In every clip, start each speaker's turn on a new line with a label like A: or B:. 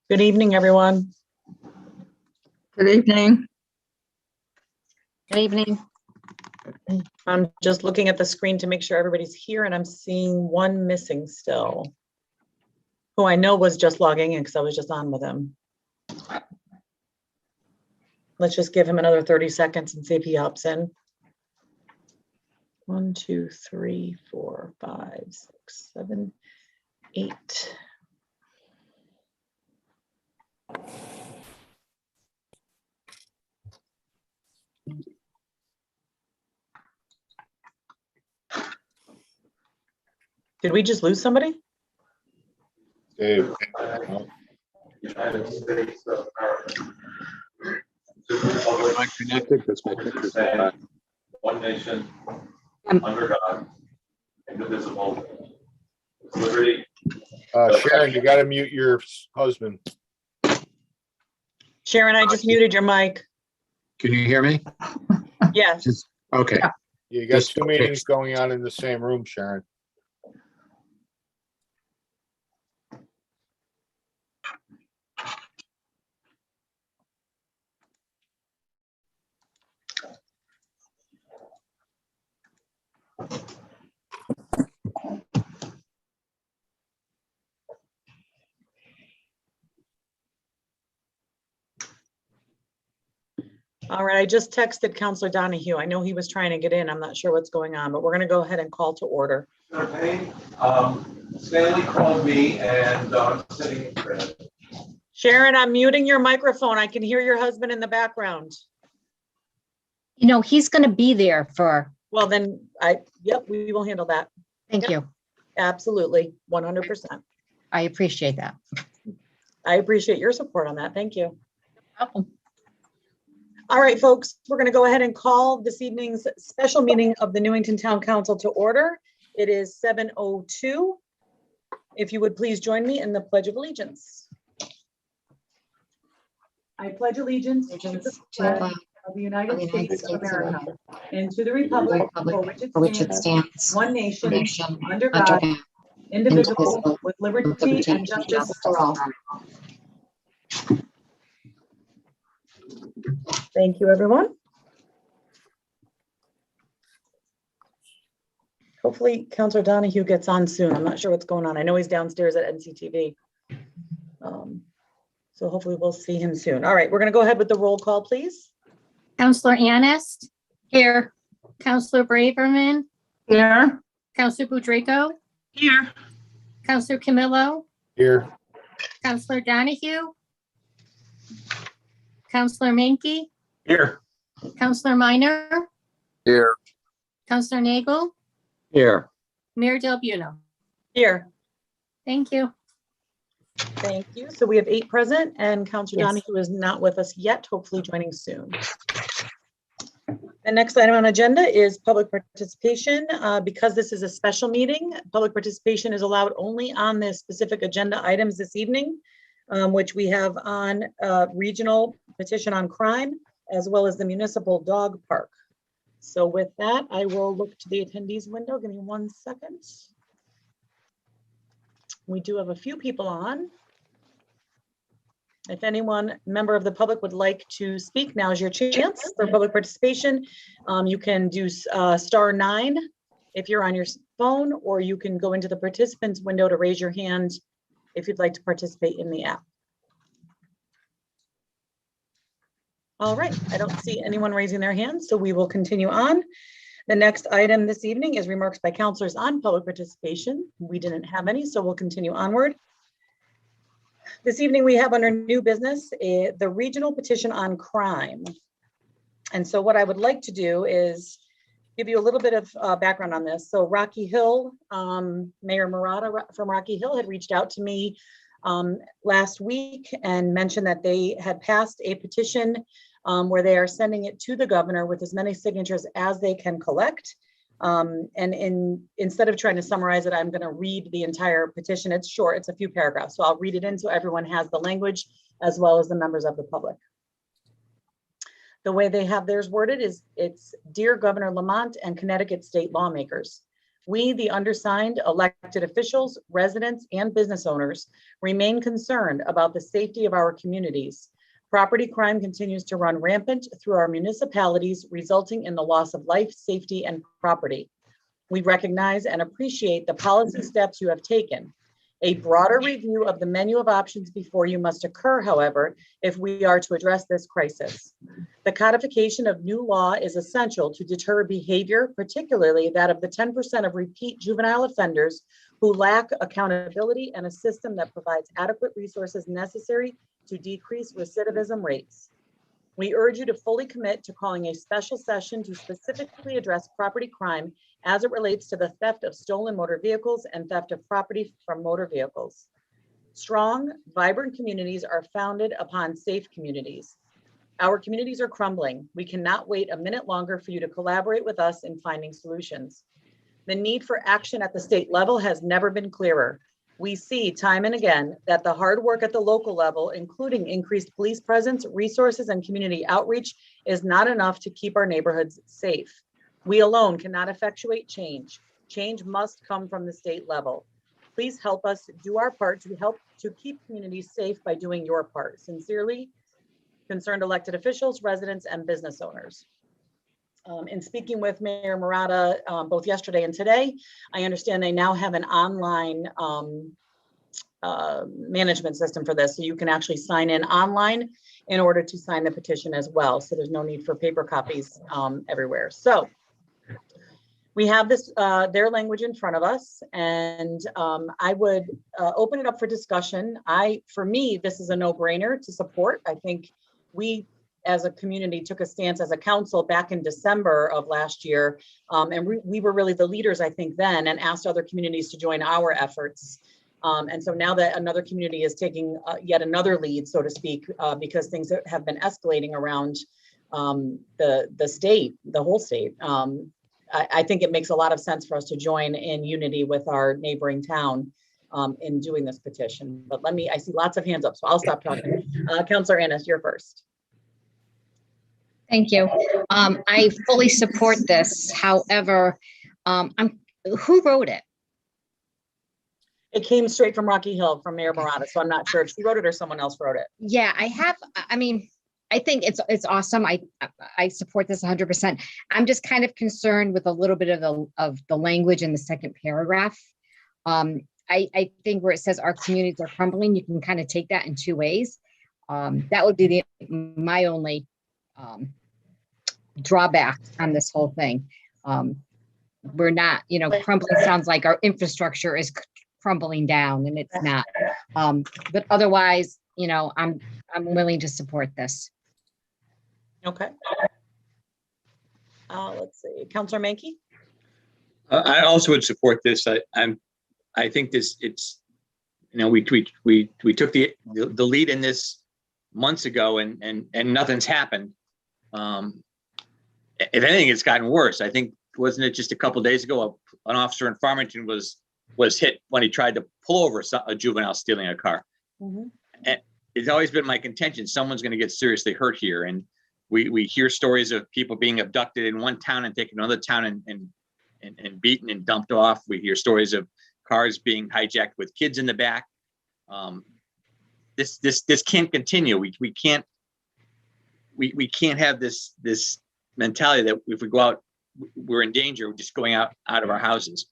A: Good evening, everyone.
B: Good evening.
C: Good evening.
A: I'm just looking at the screen to make sure everybody's here, and I'm seeing one missing still, who I know was just logging in because I was just on with him. Let's just give him another 30 seconds and see if he hops in. 1, 2, 3, 4, 5, 6, 7, 8. Did we just lose somebody?
D: Dave.
E: Am I connected? Because my picture's back.
F: One nation, under God, indivisible, with liberty.
D: Sharon, you got to mute your husband.
A: Sharon, I just muted your mic.
E: Can you hear me?
A: Yes.
E: Okay.
D: You got
E: Just
D: two
E: okay.
D: meetings going on in the same room, Sharon.
A: All right, I just texted Councilor Donahue. I know he was trying to get in. I'm not sure what's going on, but we're going to go ahead and call to order.
F: Stanley called me and I'm sitting in bed.
A: Sharon, I'm muting your microphone. I can hear your husband in the background.
C: You know, he's going to be there for,
A: Well, then yep, we will handle that.
C: thank you.
A: Absolutely, 100%.
C: I appreciate that.
A: I appreciate your support on that. Thank you.
C: Welcome.
A: All right, folks, we're going to go ahead and call this evening's special meeting of the Newington Town Council to order. It is 7:02. If you would please join me in the Pledge of Allegiance. I pledge allegiance to the flag of the United States of America and to the republic for which it stands, one nation, under God, indivisible, with liberty and justice for all. Thank you, everyone. Hopefully, Councilor Donahue gets on soon. I'm not sure what's going on. I know he's downstairs at NCTV. So hopefully we'll see him soon. All right, we're going to go ahead with the roll call, please.
G: Councilor Anist. Here. Councilor Braverman.
B: Here.
G: Councilor Budraco.
B: Here.
G: Councilor Camillo.
D: Here.
G: Councilor Donahue. Councilor Menke.
F: Here.
G: Councilor Minor.
E: Here.
G: Councilor Nagel.
E: Here.
G: Mayor Del Buono.
A: Here.
G: Thank you.
A: Thank you. So we have 8 present, and Councilor
G: Yes.
A: Donahue is not with us yet, hopefully joining soon. The next item on agenda is public participation. Because this is a special meeting, public participation is allowed only on the specific agenda items this evening, which we have on regional petition on crime, as well as the municipal dog park. So with that, I will look to the attendees window. Give me 1 second. We do have a few people on. If anyone, member of the public, would like to speak, now is your chance for public participation. You can do *9 if you're on your phone, or you can go into the participants window to raise your hand if you'd like to participate in the app. All right, I don't see anyone raising their hands, so we will continue on. The next item this evening is remarks by councilors on public participation. We didn't have any, so we'll continue onward. This evening we have under new business, the regional petition on crime. And so what I would like to do is give you a little bit of background on this. So Rocky Hill, Mayor Murata from Rocky Hill had reached out to me last week and mentioned that they had passed a petition where they are sending it to the governor with as many signatures as they can collect. Instead of trying to summarize it, I'm going to read the entire petition. It's short, it's a few paragraphs. So I'll read it in so everyone has the language as well as the members of the public. The way they have theirs worded is, it's Dear Governor Lamont and Connecticut state lawmakers. We, the undersigned, elected officials, residents, and business owners, remain concerned about the safety of our communities. Property crime continues to run rampant through our municipalities, resulting in the loss of life, safety, and property. We recognize and appreciate the policy steps you have taken. A broader review of the menu of options before you must occur, however, if we are to address this crisis. The codification of new law is essential to deter behavior, particularly that of the 10% of repeat juvenile offenders who lack accountability and a system that provides adequate resources necessary to decrease recidivism rates. We urge you to fully commit to calling a special session to specifically address property crime as it relates to the theft of stolen motor vehicles and theft of property from motor vehicles. Strong, vibrant communities are founded upon safe communities. Our communities are crumbling. We cannot wait a minute longer for you to collaborate with us in finding solutions. The need for action at the state level has never been clearer. We see time and again that the hard work at the local level, including increased police presence, resources, and community outreach, is not enough to keep our neighborhoods safe. We alone cannot effectuate change. Change must come from the state level. Please help us do our part to help to keep communities safe by doing your part. Sincerely, concerned elected officials, residents, and business owners. In speaking with Mayor Murata both yesterday and today, I understand they now have an online management system for this. So you can actually sign in online in order to sign the petition as well. So there's no need for paper copies everywhere. So we have this, their language in front of us, and I would open it up for discussion. For me, this is a no-brainer to support. I think we, as a community, took a stance as a council back in December of last year. And we were really the leaders, I think, then, and asked other communities to join our efforts. And so now that another community is taking yet another lead, so to speak, because things have been escalating around the state, the whole state, I think it makes a lot of sense for us to join in unity with our neighboring town in doing this petition. But I see lots of hands up, so I'll stop talking. Councilor Ennis, you're first.
C: Thank you. I fully support this. However, who wrote it?
A: It came straight from Rocky Hill from Mayor Murata, so I'm not sure if she wrote it or someone else wrote it.
C: Yeah, I think it's awesome. I support this 100%. I'm just kind of concerned with a little bit of the language in the second paragraph. I think where it says our communities are crumbling, you can kind of take that in two ways. That would be my only drawback on this whole thing. We're not, crumbling sounds like our infrastructure is crumbling down, and it's not. But otherwise, I'm willing to support this.
A: Okay. Let's see, Councilor Mankey.
E: I also would support this. I think it's we took the lead in this months ago, and nothing's happened. If anything, it's gotten worse. I think, wasn't it just a couple of days ago, an officer in Farmington was hit when he tried to pull over a juvenile stealing a car.
A: Mm-hmm.
E: And it's always been my contention, someone's going to get seriously hurt here. And we hear stories of people being abducted in one town and taken to another town and beaten and dumped off. We hear stories of cars being hijacked with kids in the back. This can't continue. We can't have this mentality that if we go out, we're in danger. We're just going out of our houses.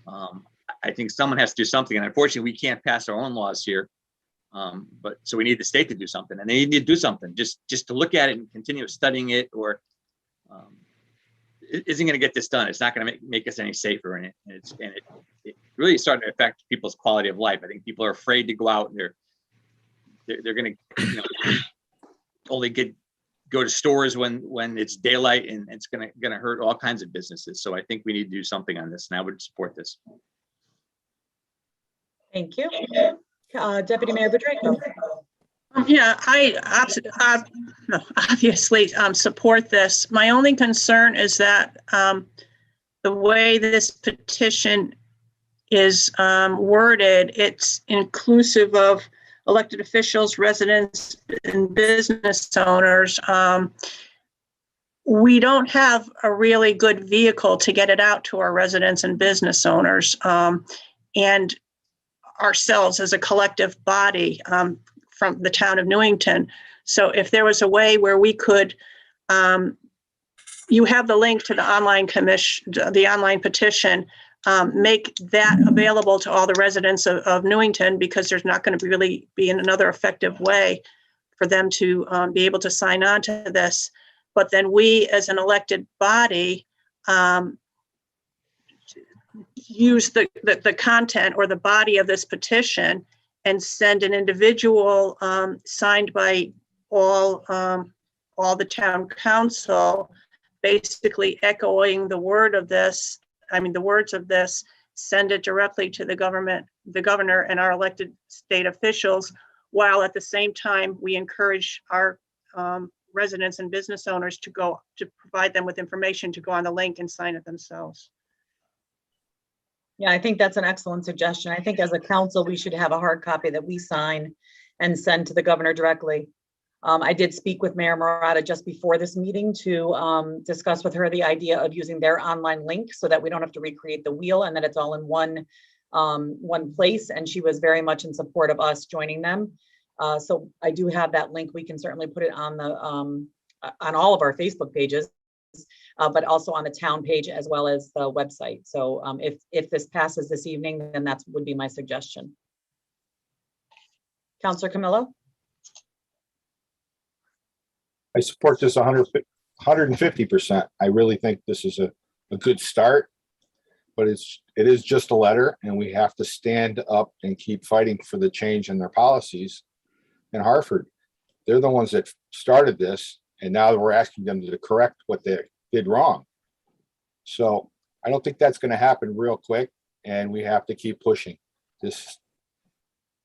E: I think someone has to do something, and unfortunately, we can't pass our own laws here. But so we need the state to do something, and they need to do something. Just to look at it and continue studying it, or it isn't going to get this done. It's not going to make us any safer, and it really is starting to affect people's quality of life. I think people are afraid to go out, and they're going to only go to stores when it's daylight, and it's going to hurt all kinds of businesses. So I think we need to do something on this, and I would support this.
A: Thank you. Deputy Mayor Bedrejko.
B: Yeah, I obviously support this. My only concern is that the way this petition is worded, it's inclusive of elected officials, residents, and business owners. we don't have a really good vehicle to get it out to our residents and business owners, and ourselves as a collective body, from the town of Newington. So if there was a way where we could, you have the link to the online the online petition, make that available to all the residents of Newington, because there's not going to really be another effective way for them to be able to sign on to this. But then we, as an elected body, use the content or the body of this petition and send an individual signed by all the town council, basically echoing the words of this, send it directly to the governor and our elected state officials, while at the same time we encourage our residents and business owners to provide them with information to go on the link and sign it themselves.
A: Yeah, I think that's an excellent suggestion. I think as a council, we should have a hard copy that we sign and send to the governor directly. I did speak with Mayor Murata just before this meeting to discuss with her the idea of using their online link so that we don't have to recreate the wheel and that it's all in one place. And she was very much in support of us joining them. So I do have that link. We can certainly put it on on all of our Facebook pages, but also on the town page as well as the website. So if this passes this evening, then that would be my suggestion. Councilor Camillo?
D: I support this 150%. I really think this is a good start, but it is just a letter, and we have to stand up and keep fighting for the change in their policies. In Hartford, they're the ones that started this, and now we're asking them to correct what they did wrong. So I don't think that's going to happen real quick, and we have to keep pushing this.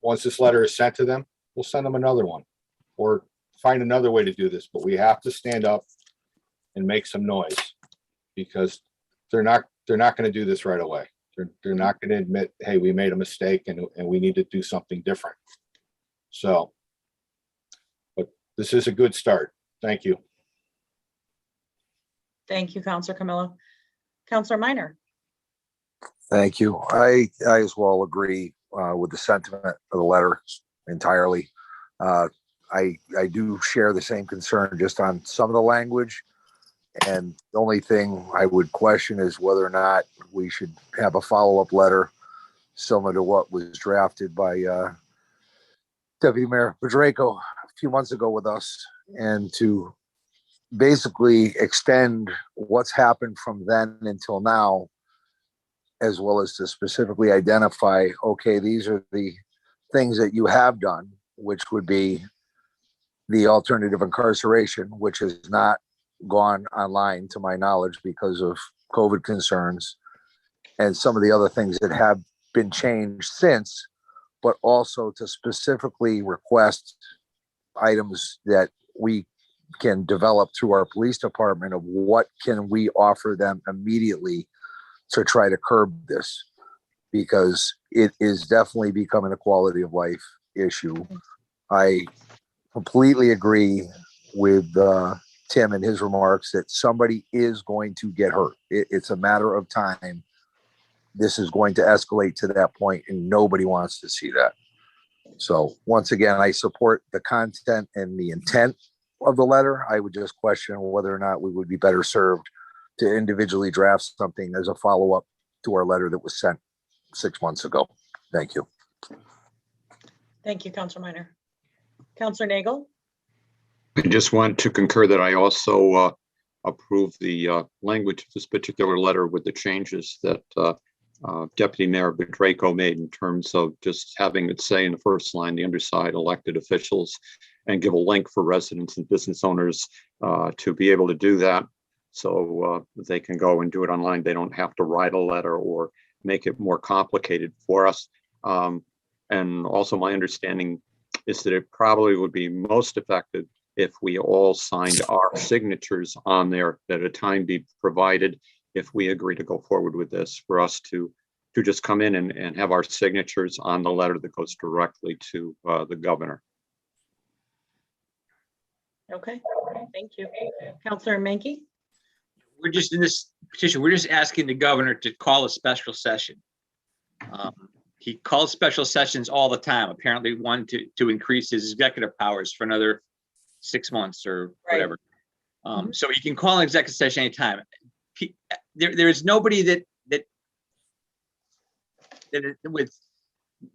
D: Once this letter is sent to them, we'll send them another one or find another way to do this, but we have to stand up and make some noise, because they're not going to do this right away. They're not going to admit, hey, we made a mistake and we need to do something different. So, but this is a good start. Thank you.
A: Thank you, Councilor Camillo. Councilor Minor?
H: Thank you. I as well agree with the sentiment of the letter entirely. I do share the same concern just on some of the language. And the only thing I would question is whether or not we should have a follow-up letter similar to what was drafted by Deputy Mayor Pedreco a few months ago with us, and to basically extend what's happened from then until now, as well as to specifically identify, okay, these are the things that you have done, which would be the alternative incarceration, which has not gone online to my knowledge because of COVID concerns, and some of the other things that have been changed since, but also to specifically request items that we can develop through our police department of what can we offer them immediately to try to curb this, because it is definitely becoming a quality of life issue. I completely agree with Tim and his remarks that somebody is going to get hurt. It's a matter of time. This is going to escalate to that point, and nobody wants to see that. So once again, I support the content and the intent of the letter. I would just question whether or not we would be better served to individually draft something as a follow-up to our letter that was sent 6 months ago. Thank you.
A: Thank you, Councilor Minor. Councilor Nagel?
I: I just want to concur that I also approve the language of this particular letter with the changes that Deputy Mayor Pedreco made in terms of just having it say in the first line, the underside elected officials, and give a link for residents and business owners to be able to do that. So they can go and do it online. They don't have to write a letter or make it more complicated for us. And also my understanding is that it probably would be most effective if we all signed our signatures on there, that a time be provided if we agree to go forward with this, for us to just come in and have our signatures on the letter that goes directly to the governor.
A: Okay, thank you. Councilor Menke?
E: we're just in this petition, we're just asking the governor to call a special session. He calls special sessions all the time, apparently one to increase his executive powers for another 6 months or whatever. So he can call an executive session anytime. There is nobody that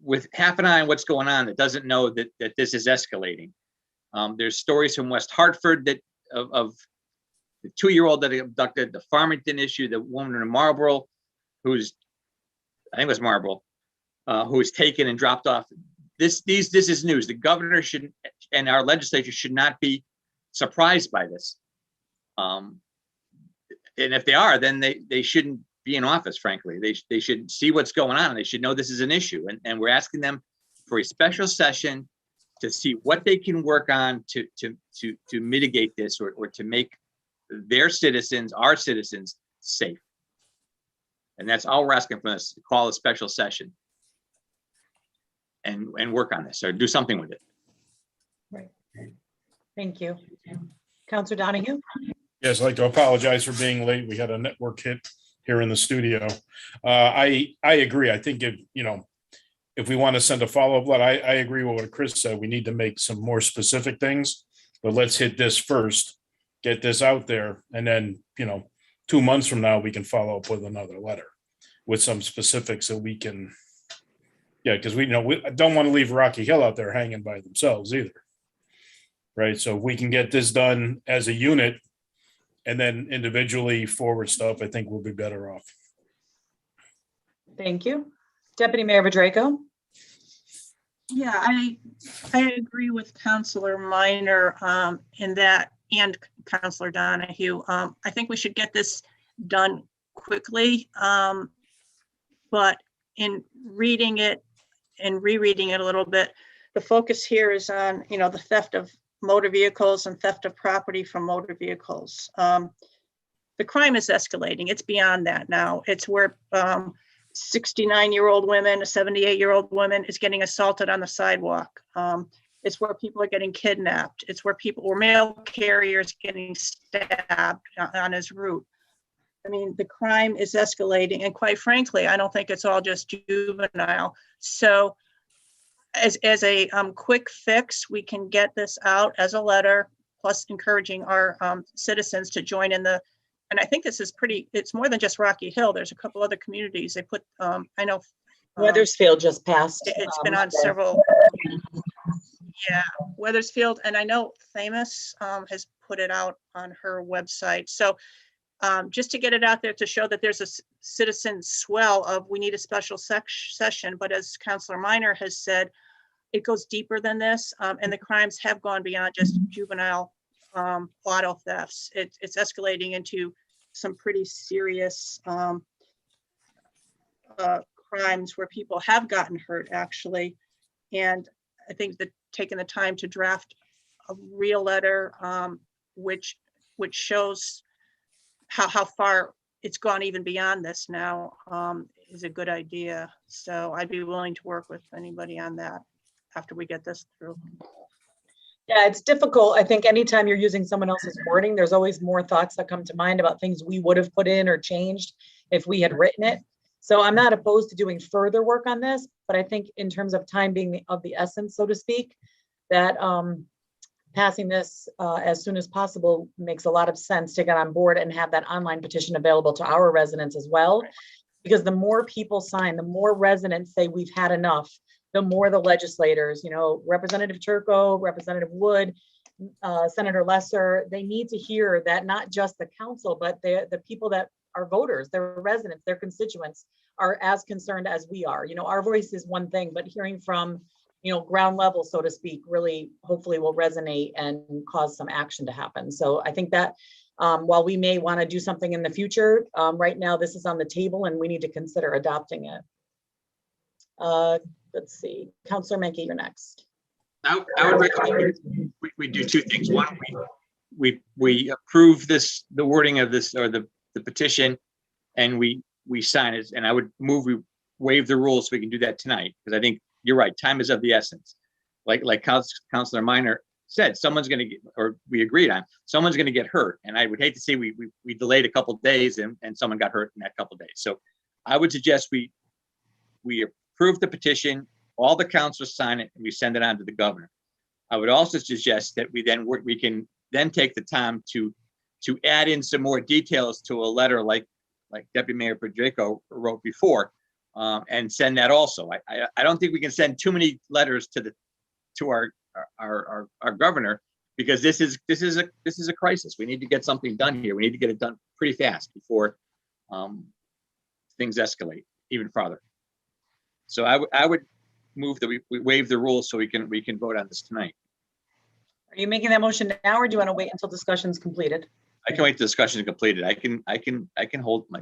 E: with half an eye on what's going on that doesn't know that this is escalating. There's stories from West Hartford that of the 2-year-old that abducted, the Farmington issue, the woman in Marlboro, I think it was Marlboro, who was taken and dropped off. This is news. The governor should and our legislature should not be surprised by this. And if they are, then they shouldn't be in office, frankly. They should see what's going on, and they should know this is an issue. And we're asking them for a special session to see what they can work on to mitigate this or to make their citizens, our citizens, safe. And that's all we're asking for us, to call a special session and work on this or do something with it.
A: Right. Thank you. Councilor Donahue?
J: Yes, I'd like to apologize for being late. We had a network hit here in the studio. I agree. I think if we want to send a follow-up letter, I agree with what Chris said. We need to make some more specific things, but let's hit this first, get this out there. And then, 2 months from now, we can follow up with another letter with some specifics that we can, because we don't want to leave Rocky Hill out there hanging by themselves either. Right. So if we can get this done as a unit and then individually forward stuff, I think we'll be better off.
A: Thank you. Deputy Mayor Vidraco?
B: Yeah, I agree with Councilor Minor in that, and Councilor Donahue. I think we should get this done quickly. But in reading it and rereading it a little bit, the focus here is on, the theft of motor vehicles and theft of property from motor vehicles. The crime is escalating. It's beyond that now. It's where 69-year-old women, a 78-year-old woman is getting assaulted on the sidewalk. It's where people are getting kidnapped. It's where mail carriers getting stabbed on his route. I mean, the crime is escalating, and quite frankly, I don't think it's all just juvenile. So as a quick fix, we can get this out as a letter, plus encouraging our citizens to join in and I think this is it's more than just Rocky Hill. There's a couple other communities. They put, I know.
A: Weathersfield just passed.
B: It's been on several. Yeah, Weathersfield, and I know Famous has put it out on her website. So just to get it out there to show that there's a citizen swell of we need a special session. But as Councilor Minor has said, it goes deeper than this, and the crimes have gone beyond just juvenile auto thefts. It's escalating into some pretty serious crimes where people have gotten hurt, actually. And I think that taking the time to draft a real letter, which shows how far it's gone even beyond this now, is a good idea. So I'd be willing to work with anybody on that after we get this through.
A: Yeah, it's difficult. I think anytime you're using someone else's wording, there's always more thoughts that come to mind about things we would have put in or changed if we had written it. So I'm not opposed to doing further work on this, but I think in terms of time being of the essence, so to speak, that passing this as soon as possible makes a lot of sense to get on board and have that online petition available to our residents as well. Because the more people sign, the more residents say we've had enough, the more the legislators, Representative Turco, Representative Wood, Senator Lesser, they need to hear that not just the council, but the people that are voters, their residents, their constituents are as concerned as we are. Our voice is one thing, but hearing from, ground level, so to speak, really hopefully will resonate and cause some action to happen. So I think that while we may want to do something in the future, right now this is on the table and we need to consider adopting it. Let's see, Councilor Menke, you're next.
E: I would recommend we do two things. One, we approve the wording of this or the petition, and we sign it. And I would move we waive the rules so we can do that tonight, because I think you're right. Time is of the essence. Like Councilor Minor said, someone's going to get, or we agreed on, someone's going to get hurt. And I would hate to see we delayed a couple of days and someone got hurt in that couple of days. So I would suggest we approve the petition, all the councilors sign it, and we send it on to the governor. I would also suggest that we can then take the time to add in some more details to a letter like Deputy Mayor Pedrico wrote before, and send that also. I don't think we can send too many letters to our governor, because this is a crisis. We need to get something done here. We need to get it done pretty fast before things escalate even farther. So I would move that we waive the rules so we can vote on this tonight.
A: Are you making that motion now, or do you want to wait until discussion's completed?
E: I can wait till discussion is completed. I can hold my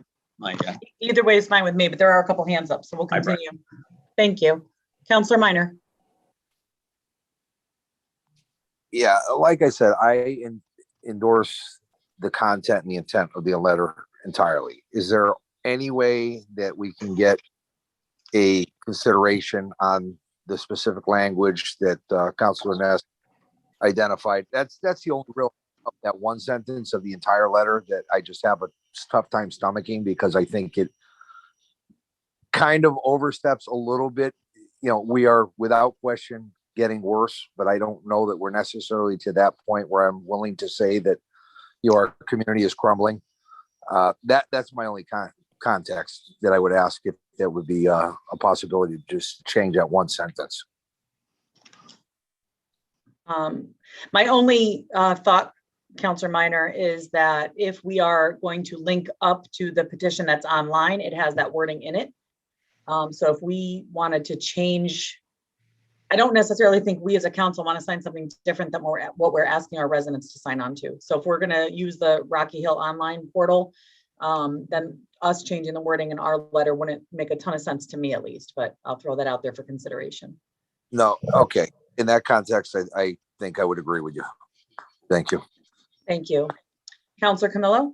A: Either way is fine with me, but there are a couple hands up, so we'll
E: Hi, Brett.
A: continue. Thank you. Councilor Minor.
H: Yeah, like I said, I endorse the content and the intent of the letter entirely. Is there any way that we can get a consideration on the specific language that Councilor Ness identified? That's the only real, that one sentence of the entire letter that I just have a tough time stomaching, because I think it kind of oversteps a little bit. You know, we are without question getting worse, but I don't know that we're necessarily to that point where I'm willing to say that your community is crumbling. That's my only context that I would ask if that would be a possibility to just change that one sentence.
A: My only thought, Councilor Minor, is that if we are going to link up to the petition that's online, it has that wording in it. So if we wanted to change, I don't necessarily think we as a council want to sign something different than what we're asking our residents to sign on to. So if we're going to use the Rocky Hill online portal, then us changing the wording in our letter wouldn't make a ton of sense to me, at least, but I'll throw that out there for consideration.
H: No, okay. In that context, I think I would agree with you. Thank you.
A: Thank you. Councilor Camillo?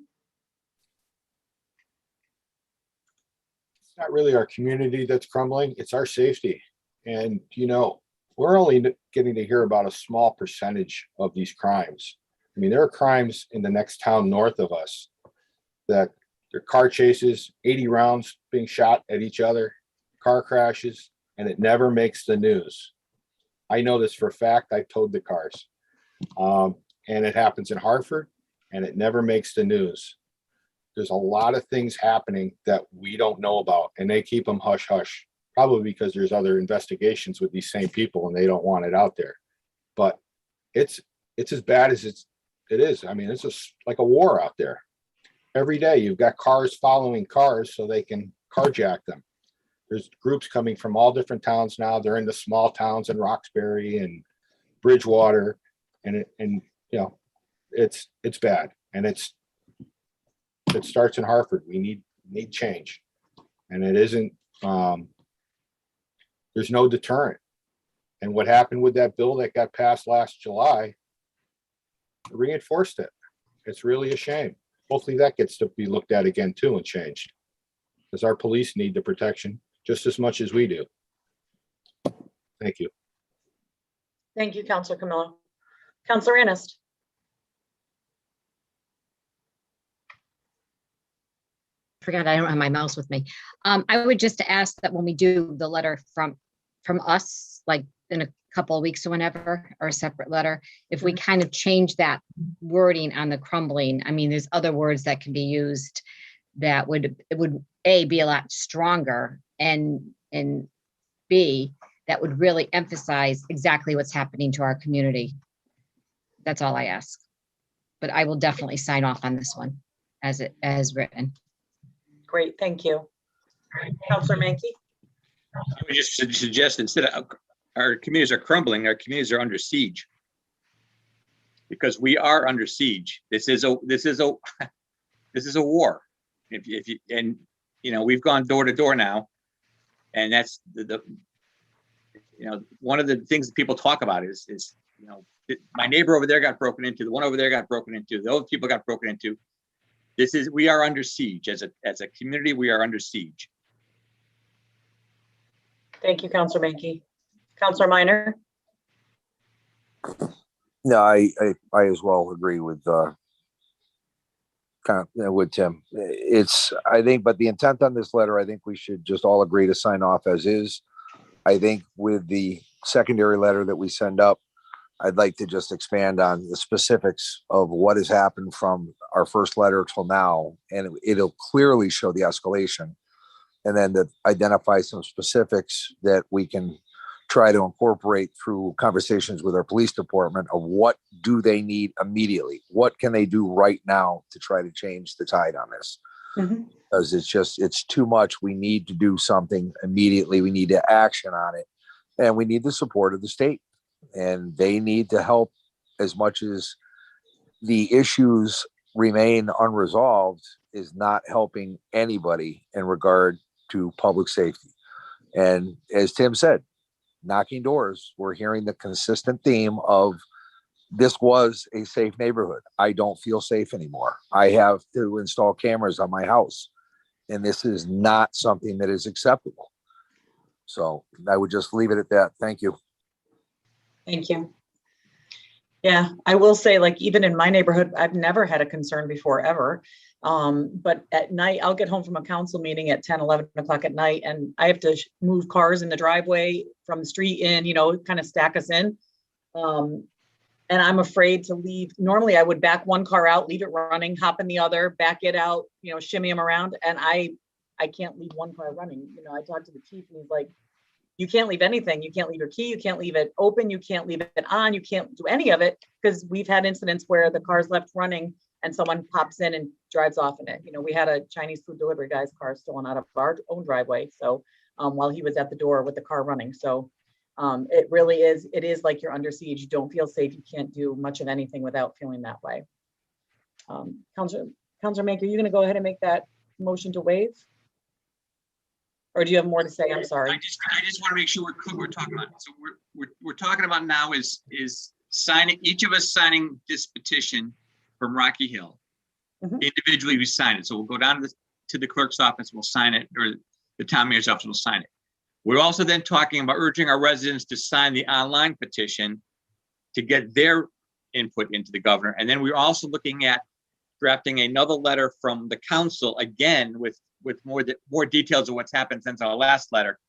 D: It's not really our community that's crumbling, it's our safety. And, you know, we're only getting to hear about a small percentage of these crimes. I mean, there are crimes in the next town north of us that they're car chases, 80 rounds being shot at each other, car crashes, and it never makes the news. I know this for a fact. I towed the cars. And it happens in Hartford, and it never makes the news. There's a lot of things happening that we don't know about, and they keep them hush hush, probably because there's other investigations with these same people and they don't want it out there. But it's as bad as it is. I mean, it's just like a war out there. Every day you've got cars following cars so they can carjack them. There's groups coming from all different towns now. They're in the small towns in Roxbury and Bridgewater, and you know, it's bad, and it starts in Hartford. We need change, and it isn't. There's no deterrent. And what happened with that bill that got passed last July reinforced it. It's really a shame. Hopefully that gets to be looked at again too and changed, because our police need the protection just as much as we do. Thank you.
A: Thank you, Councilor Camillo. Councilor Ernest?
C: Forgot I don't have my mouse with me. I would just ask that when we do the letter from us, like in a couple of weeks or whenever, or a separate letter, if we kind of change that wording on the crumbling. I mean, there's other words that can be used that would A, be a lot stronger, and B, that would really emphasize exactly what's happening to our community. That's all I ask. But I will definitely sign off on this one as written.
A: Great, thank you. Councilor Mankey?
E: I would just suggest, instead of our communities are crumbling, our communities are under siege. Because we are under siege. This is a war. If you, and you know, we've gone door to door now, and that's the you know, one of the things that people talk about is you know, my neighbor over there got broken into, the one over there got broken into, the other people got broken into. We are under siege as a community. We are under siege.
A: Thank you, Councilor Mankey. Councilor Minor?
H: No, I as well agree with, kind of with Tim. I think, but the intent on this letter, I think we should just all agree to sign off as is. I think with the secondary letter that we send up, I'd like to just expand on the specifics of what has happened from our first letter till now, and it'll clearly show the escalation. And then to identify some specifics that we can try to incorporate through conversations with our police department of what do they need immediately? What can they do right now to try to change the tide on this?
A: Mhm.
H: Because it's too much. We need to do something immediately. We need to action on it. And we need the support of the state. And they need to help as much as the issues remain unresolved is not helping anybody in regard to public safety. And as Tim said, knocking doors, we're hearing the consistent theme of this was a safe neighborhood. I don't feel safe anymore. I have to install cameras on my house. And this is not something that is acceptable. So I would just leave it at that. Thank you.
A: Thank you. Yeah, I will say, like, even in my neighborhood, I've never had a concern before, ever. But at night, I'll get home from a council meeting at 10, 11 o'clock at night, and I have to move cars in the driveway from the street in, kind of stack us in. And I'm afraid to leave. Normally I would back one car out, leave it running, hop in the other, back it out, shimmy them around. And I can't leave one car running. I talked to the chief and he's like, you can't leave anything. You can't leave your key. You can't leave it open. You can't leave it on. You can't do any of it, because we've had incidents where the car's left running and someone pops in and drives off in it. We had a Chinese food delivery guy's car stolen out of our own driveway. So while he was at the door with the car running. So it is like you're under siege. You don't feel safe. You can't do much of anything without feeling that way. Councilor Maker, you're going to go ahead and make that motion to waive? Or do you have more to say? I'm sorry.
E: I just want to make sure we're clear what we're talking about. So we're talking about now is signing, each of us signing this petition from Rocky Hill.
A: Mhm.
E: Individually, we sign it. So we'll go down to the clerk's office, we'll sign it, or the town mayor's office will sign it. We're also then talking about urging our residents to sign the online petition to get their input into the governor. And then we're also looking at drafting another letter from the council, again, with more details of what's happened since our last letter.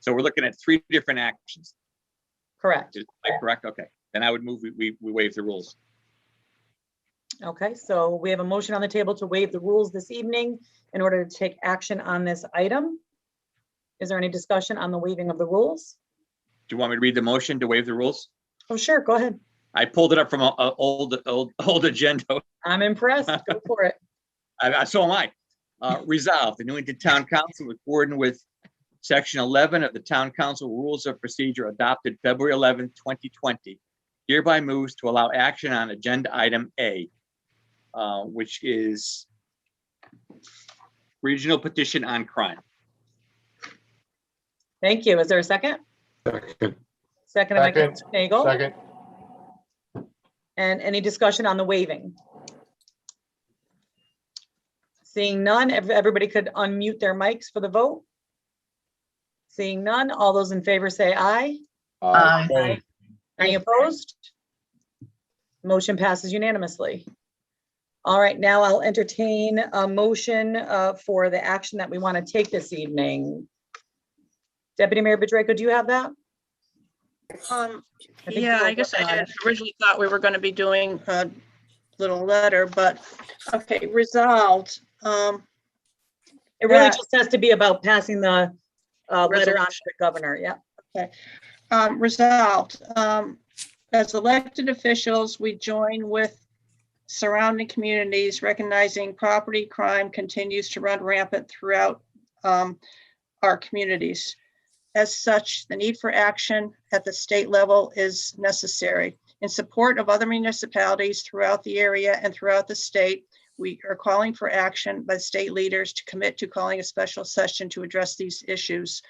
E: So we're looking at 3 different actions.
A: Correct.
E: Is that correct? Okay. Then I would move we waive the rules.
A: Okay, so we have a motion on the table to waive the rules this evening in order to take action on this item. Is there any discussion on the waiving of the rules?
E: Do you want me to read the motion to waive the rules?
A: Oh, sure, go ahead.
E: I pulled it up from an old agenda.
A: I'm impressed. Go for it.
E: So am I. Resolved, the Newington Town Council, according with Section 11 of the Town Council Rules of Procedure adopted February 11, 2020, hereby moves to allow action on agenda item A, which is regional petition on crime.
A: Thank you. Is there a second?
I: Second.
A: Second by Councilor Nagel.
D: Second.
A: And any discussion on the waiving? Seeing none, everybody could unmute their mics for the vote. Seeing none, all those in favor say aye.
J: Aye.
A: Any opposed? Motion passes unanimously. All right, now I'll entertain a motion for the action that we want to take this evening. Deputy Mayor Bedrejko, do you have that? think
B: Yeah,
A: you
B: I
A: were
B: guess I
A: working on
B: had originally thought we were going to be doing a little letter, but okay, resolved.
A: It really
B: That-
A: just has to be about passing the letter on to
B: Resolution.
A: the governor. Yeah.
B: Resolved. As elected officials, we join with surrounding communities, recognizing property crime continues to run rampant throughout our communities. As such, the need for action at the state level is necessary. In support of other municipalities throughout the area and throughout the state, we are calling for action by state leaders to commit to calling a special session to address these issues.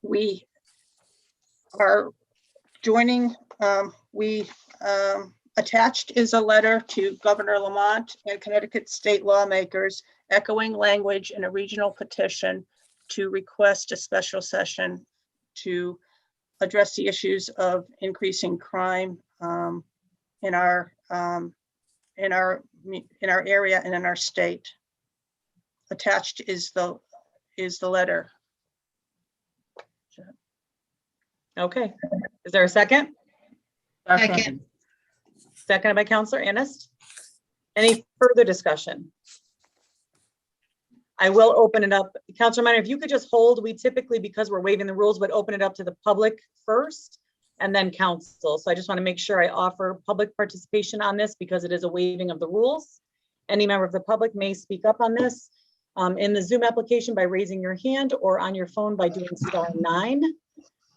B: We are joining, attached is a letter to Governor Lamont and Connecticut state lawmakers echoing language in a regional petition to request a special session to address the issues of increasing crime in our area and in our state. Attached is the letter.
A: Okay, is there a second?
C: Second.
A: Seconded by Counselor Ennis. Any further discussion? I will open it up. Counselor Minor, if you could just hold, we typically, because we're waiving the rules, would open it up to the public first and then council. So I just want to make sure I offer public participation on this because it is a waiving of the rules. Any member of the public may speak up on this in the Zoom application by raising your hand or on your phone by doing *9.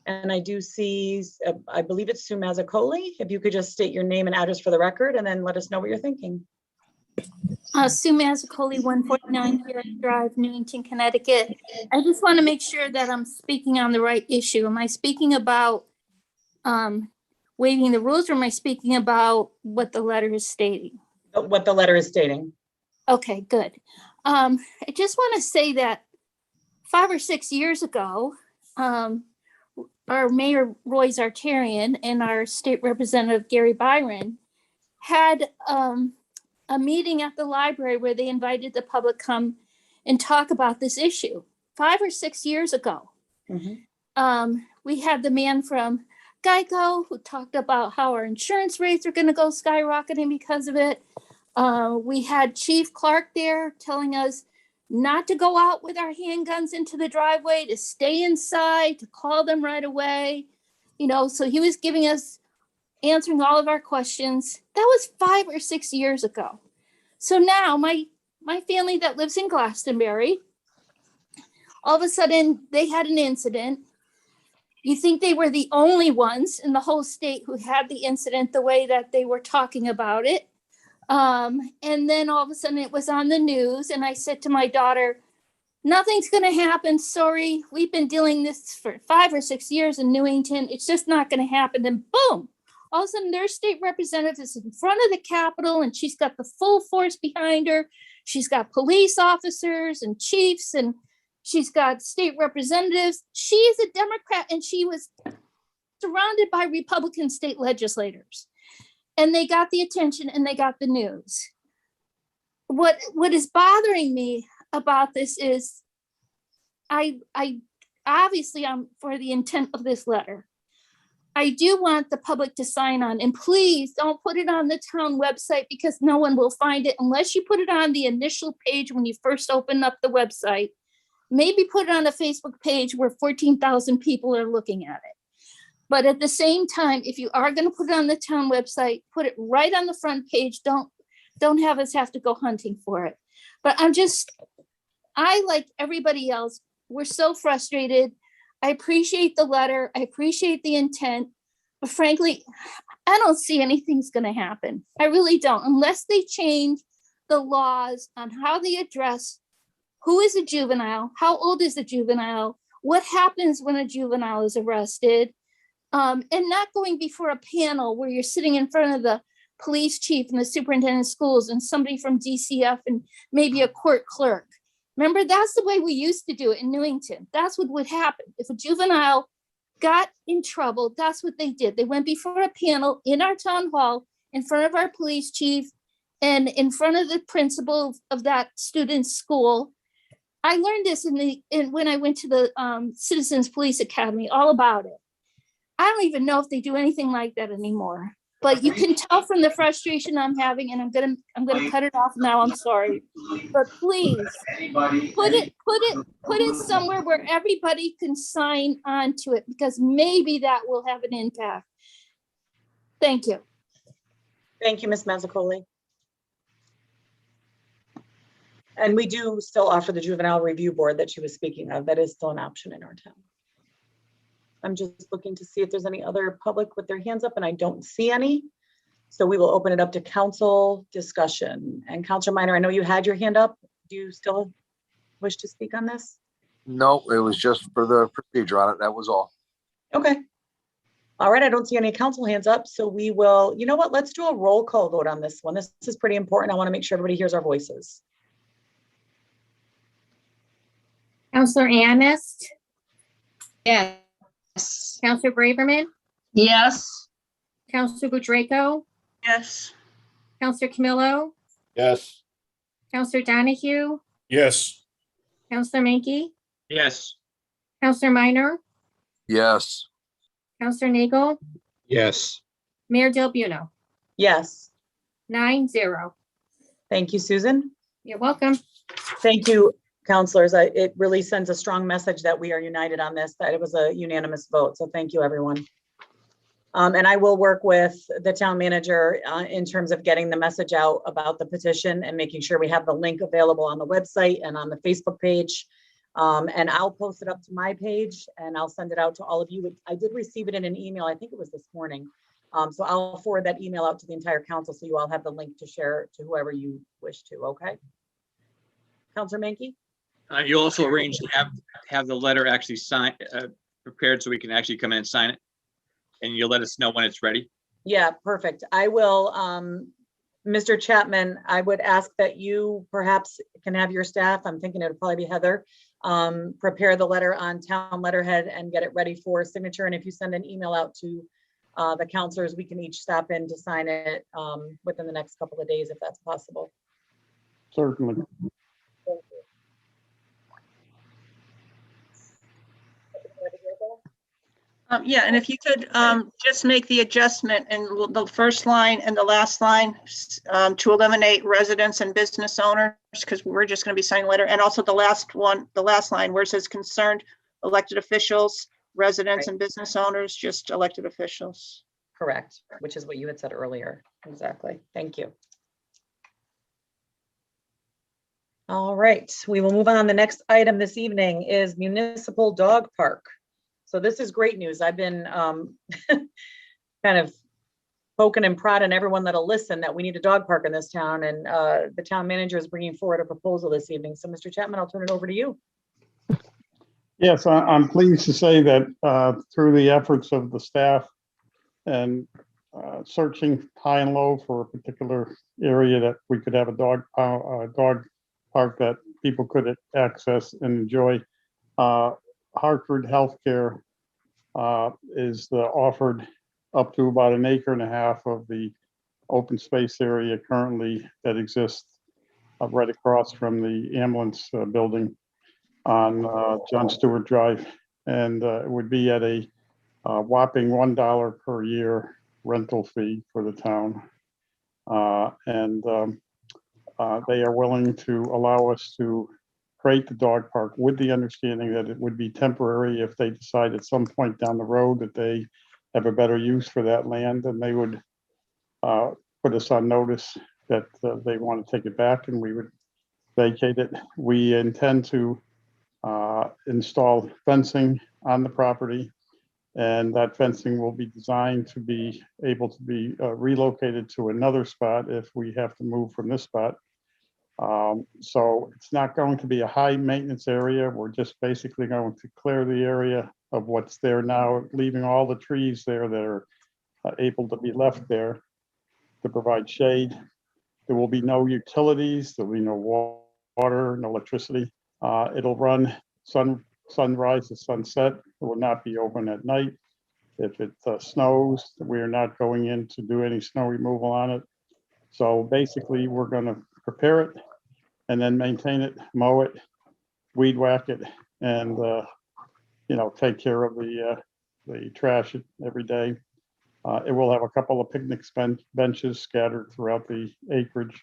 A: And I do see, I believe it's Sue Mazzacoli. If you could just state your name and address for the record and then let us know what you're thinking.
G: Sue Mazzacoli, 149 Garrett Drive, Newington, Connecticut. I just want to make sure that I'm speaking on the right issue. Am I speaking about waiving the rules, or am I speaking about what the letter is stating?
A: What the letter is stating.
G: Okay, good. I just want to say that 5 or 6 years ago, our Mayor Roy Zartarian and our State Representative Gary Byron had a meeting at the library where they invited the public come and talk about this issue 5 or 6 years ago. We had the man from Geico who talked about how our insurance rates are going to go skyrocketing because of it. We had Chief Clark there telling us not to go out with our handguns into the driveway, to stay inside, to call them right away. So he was giving us, answering all of our questions. That was 5 or 6 years ago. So now my family that lives in Glastonbury, all of a sudden they had an incident. You think they were the only ones in the whole state who had the incident the way that they were talking about it. And then all of a sudden it was on the news, and I said to my daughter, nothing's going to happen. Sorry, we've been dealing this for 5 or 6 years in Newington. It's just not going to happen. And boom, all of a sudden their state representative is in front of the Capitol, and she's got the full force behind her. She's got police officers and chiefs, and she's got state representatives. She is a Democrat, and she was surrounded by Republican state legislators. And they got the attention and they got the news. What is bothering me about this is I obviously I'm for the intent of this letter. I do want the public to sign on, and please don't put it on the town website because no one will find it unless you put it on the initial page when you first open up the website. Maybe put it on a Facebook page where 14,000 people are looking at it. But at the same time, if you are going to put it on the town website, put it right on the front page. Don't have us have to go hunting for it. But I, like everybody else, we're so frustrated. I appreciate the letter. I appreciate the intent. But frankly, I don't see anything's going to happen. I really don't, unless they change the laws on how they address who is a juvenile, how old is the juvenile, what happens when a juvenile is arrested. And not going before a panel where you're sitting in front of the police chief and the superintendent of schools and somebody from DCF and maybe a court clerk. Remember, that's the way we used to do it in Newington. That's what would happen. If a juvenile got in trouble, that's what they did. They went before a panel in our town hall in front of our police chief and in front of the principal of that student's school. I learned this when I went to the Citizens Police Academy, all about it. I don't even know if they do anything like that anymore, but you can tell from the frustration I'm having, and I'm gonna cut it off now. I'm sorry, but please put it somewhere where everybody can sign on to it, because maybe that will have an impact. Thank you.
A: Thank you, Ms. Mazzacoli. And we do still offer the juvenile review board that she was speaking of. That is still an option in our town. I'm just looking to see if there's any other public with their hands up, and I don't see any. So we will open it up to council discussion. And Councilor Minor, I know you had your hand up. Do you still wish to speak on this?
H: No, it was just for the procedure on it. That was all.
A: Okay. All right, I don't see any council hands up. So we will, you know what? Let's do a roll call vote on this one. This is pretty important. I want to make sure everybody hears our voices.
G: Counselor Annis,
C: Yes.
G: Counselor Braverman,
B: Yes.
K: Councilor Budraco,
B: Yes.
K: Councilor Camillo,
D: Yes.
K: Councilor Donahue,
J: Yes.
K: Councilor Menke,
E: Yes.
K: Councilor Minor,
H: Yes.
K: Councilor Nagel,
I: Yes.
K: Mayor Del Buono.
A: Yes,
K: 9-0.
A: thank you, Susan.
K: You're welcome.
A: Thank you, counselors. It really sends a strong message that we are united on this, that it was a unanimous vote. So thank you, everyone. And I will work with the town manager in terms of getting the message out about the petition and making sure we have the link available on the website and on the Facebook page. And I'll post it up to my page and I'll send it out to all of you. I did receive it in an email. I think it was this morning. So I'll forward that email out to the entire council so you all have the link to share to whoever you wish to, okay? Councilor Menke?
E: You also arrange to have the letter actually signed, prepared so we can actually come in and sign it. And you'll let us know when it's ready.
A: Yeah, perfect. I will, Mr. Chapman, I would ask that you perhaps can have your staff, I'm thinking it would probably be Heather, prepare the letter on town letterhead and get it ready for signature. And if you send an email out to the counselors, we can each stop in to sign it within the next couple of days, if that's possible.
L: Certainly.
B: Yeah, and if you could just make the adjustment in the first line and the last line to eliminate residents and business owners, because we're just going to be signing a letter. And also the last one, the last line where it says concerned elected officials, residents
A: Right.
B: and business owners, just elected officials.
A: Correct, which is what you had said earlier. Exactly. Thank you. All right, we will move on. The next item this evening is municipal dog park. So this is great news. I've been kind of poking and prodding everyone that'll listen that we need a dog park in this town, and the town manager is bringing forward a proposal this evening. So Mr. Chapman, I'll turn it over to you.
L: Yes, I'm pleased to say that through the efforts of the staff and searching high and low for a particular area that we could have a dog park that people could access and enjoy. Hartford Healthcare is offered up to about 1.5 acres of the open space area currently that exists right across from the ambulance building on John Stewart Drive. And it would be at a whopping $1 per year rental fee for the town. They are willing to allow us to create the dog park with the understanding that it would be temporary. If they decide at some point down the road that they have a better use for that land, then they would put us on notice that they want to take it back and we would vacate it. We intend to install fencing on the property, and that fencing will be designed to be able to be relocated to another spot if we have to move from this spot. So it's not going to be a high maintenance area. We're just basically going to clear the area of what's there now, leaving all the trees there that are able to be left there to provide shade. There will be no utilities. There'll be no water, no electricity. It'll run sunrise to sunset. It will not be open at night. If it snows, we are not going in to do any snow removal on it. So basically, we're going to prepare it and then maintain it, mow it, weed whack it, and take care of the trash every day. It will have a couple of picnic benches scattered throughout the acreage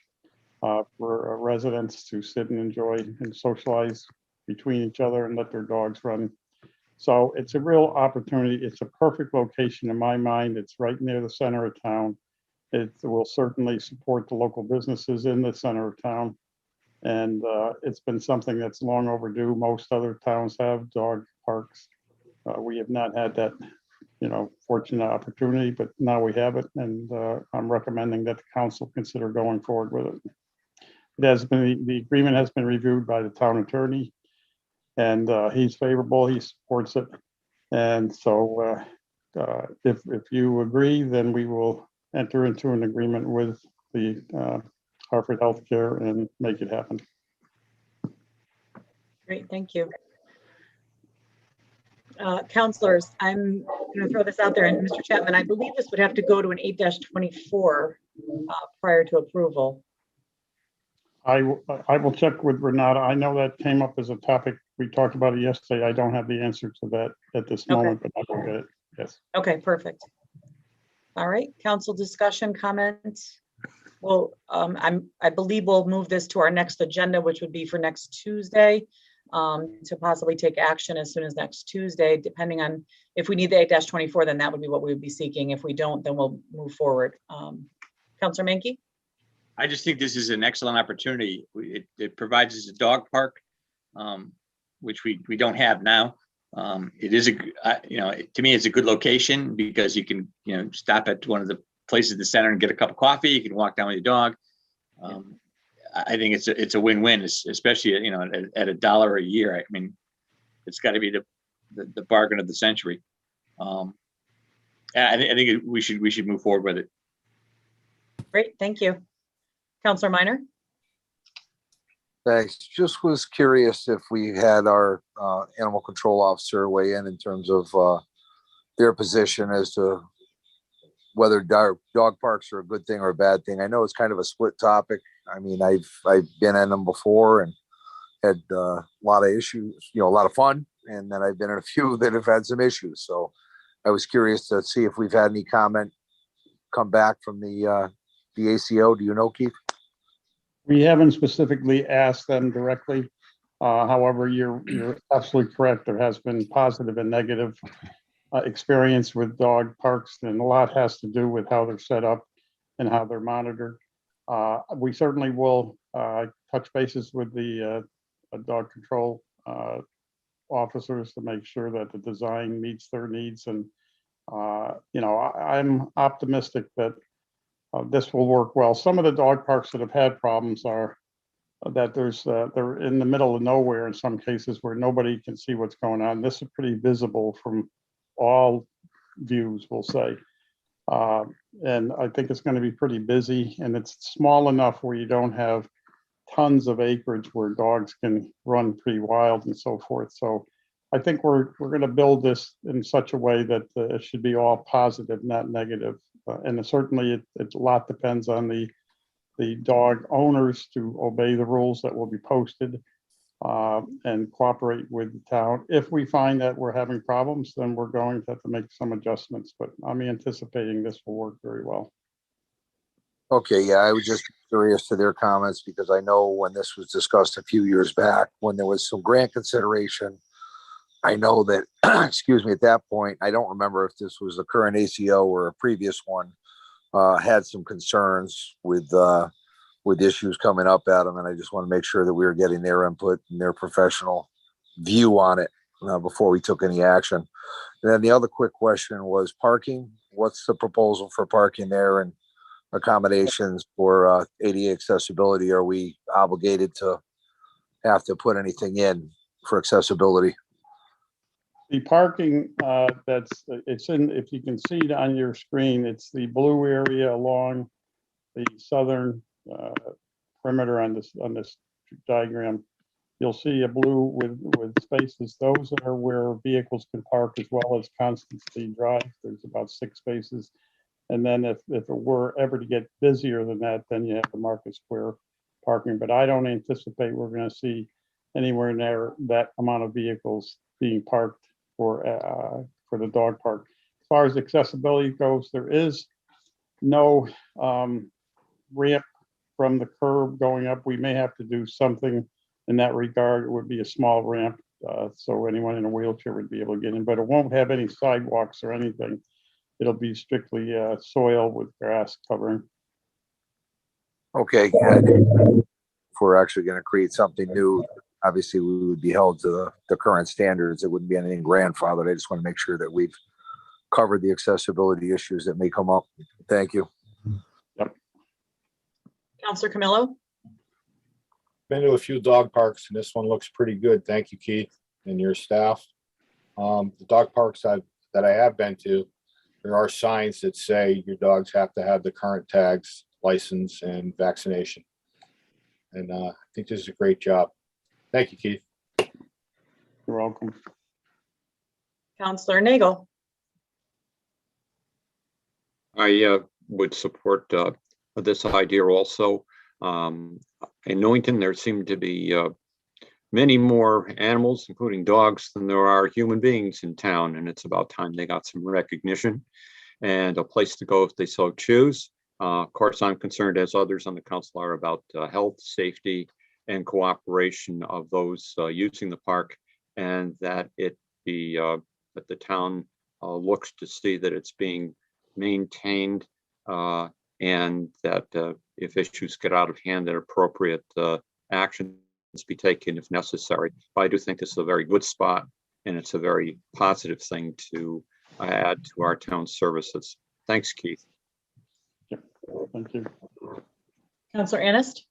L: for residents to sit and enjoy and socialize between each other and let their dogs run. So it's a real opportunity. It's a perfect location in my mind. It's right near the center of town. It will certainly support the local businesses in the center of town. And it's been something that's long overdue. Most other towns have dog parks. We have not had that, fortunate opportunity, but now we have it. And I'm recommending that the council consider going forward with it. The agreement has been reviewed by the town attorney, and he's favorable. He supports it. And so if you agree, then we will enter into an agreement with the Hartford Healthcare and make it happen.
A: Great, thank you. Counselors, I'm going to throw this out there, and Mr. Chapman, I believe this would have to go to an 8-24 prior to approval.
L: I will check with Renata. I know that came up as a topic. We talked about it yesterday. I don't have the answer to that at this moment, but I will get it. Yes.
A: Okay, perfect. All right, council discussion, comments? Well, I believe we'll move this to our next agenda, which would be for next Tuesday, to possibly take action as soon as next Tuesday, depending on if we need the 8-24, then that would be what we would be seeking. If we don't, then we'll move forward. Councilor Menke?
E: I just think this is an excellent opportunity. It provides us a dog park, which we don't have now. It is to me, it's a good location because you can, stop at one of the places in the center and get a cup of coffee. You can walk down with your dog. I think it's a win-win, especially, at $1 a year. I mean, it's got to be the bargain of the century. I think we should move forward with it.
A: Great, thank you. Councilor Minor?
H: Thanks. Just was curious if we had our animal control officer weigh in terms of their position as to whether dog parks are a good thing or a bad thing. I know it's kind of a split topic. I mean, I've been in them before and had a lot of issues, a lot of fun. And then I've been in a few that have had some issues. So I was curious to see if we've had any comment come back from the ACO. Do you know, Keith?
L: We haven't specifically asked them directly. However, you're absolutely correct. There has been positive and negative experience with dog parks, and a lot has to do with how they're set up and how they're monitored. We certainly will touch bases with the dog control officers to make sure that the design meets their needs. And, I'm optimistic that this will work well. Some of the dog parks that have had problems are that they're in the middle of nowhere in some cases where nobody can see what's going on. This is pretty visible from all views, we'll say. And I think it's going to be pretty busy, and it's small enough where you don't have tons of acreage where dogs can run pretty wild and so forth. So I think we're going to build this in such a way that it should be all positive, not negative. And certainly a lot depends on the dog owners to obey the rules that will be posted and cooperate with the town. If we find that we're having problems, then we're going to have to make some adjustments, but I'm anticipating this will work very well.
H: Okay, yeah, I was just curious to their comments because I know when this was discussed a few years back, when there was some grant consideration, I know that, excuse me, at that point, I don't remember if this was the current ACO or a previous one, had some concerns with issues coming up at them. And I just want to make sure that we were getting their input and their professional view on it before we took any action. And then the other quick question was parking. What's the proposal for parking there and accommodations for ADA accessibility? Are we obligated to have to put anything in for accessibility?
L: The parking it's in, if you can see it on your screen, it's the blue area along the southern perimeter on this diagram. You'll see a blue with spaces. Those are where vehicles can park as well as Constant Speed Drive. There's about 6 spaces. And then if it were ever to get busier than that, then you have the Market Square parking. But I don't anticipate we're going to see anywhere near that amount of vehicles being parked for the dog park. As far as accessibility goes, there is no ramp from the curb going up. We may have to do something in that regard. It would be a small ramp, so anyone in a wheelchair would be able to get in, but it won't have any sidewalks or anything. It'll be strictly soil with grass covering.
H: Okay. If we're actually going to create something new, obviously we would be held to the current standards. It wouldn't be anything grandfathered. I just want to make sure that we've covered the accessibility issues that may come up. Thank you.
L: Yep.
A: Councilor Camillo?
D: Been to a few dog parks and this one looks pretty good. Thank you, Keith, and your staff. The dog parks that I have been to, there are signs that say your dogs have to have the current tags, license, and vaccination. And I think this is a great job. Thank you, Keith.
L: You're welcome.
A: Counselor Nagel,
I: I would support this idea also. In Newington, there seem to be many more animals, including dogs, than there are human beings in town, and it's about time they got some recognition and a place to go if they so choose. Of course, I'm concerned, as others on the council are, about health, safety, and cooperation of those using the park, and that it be that the town looks to see that it's being maintained, and that if issues get out of hand, that appropriate actions be taken if necessary. But I do think this is a very good spot, and it's a very positive thing to add to our town services. Thanks, Keith.
L: Thank you.
A: Counselor Anist,